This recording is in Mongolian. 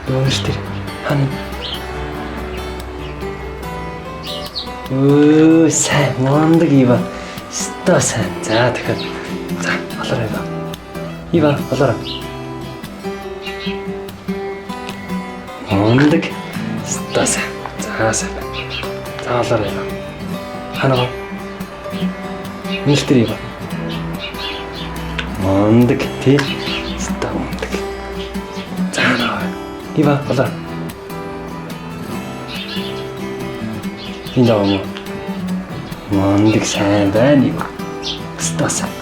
Өөш тэр хань. Өө сайн мундаг ива. Ста сайн. За дахиад. За болоорой ива. Ива болоорой. Мундаг. Ста сайн. За сайн. За болоорой ива. Ханаа. Мистер ива. Мундаг тий. Ста мундаг. За наа. Ива болоорой. Энэ юм. Мундаг сайн байна ива. Ста сайн.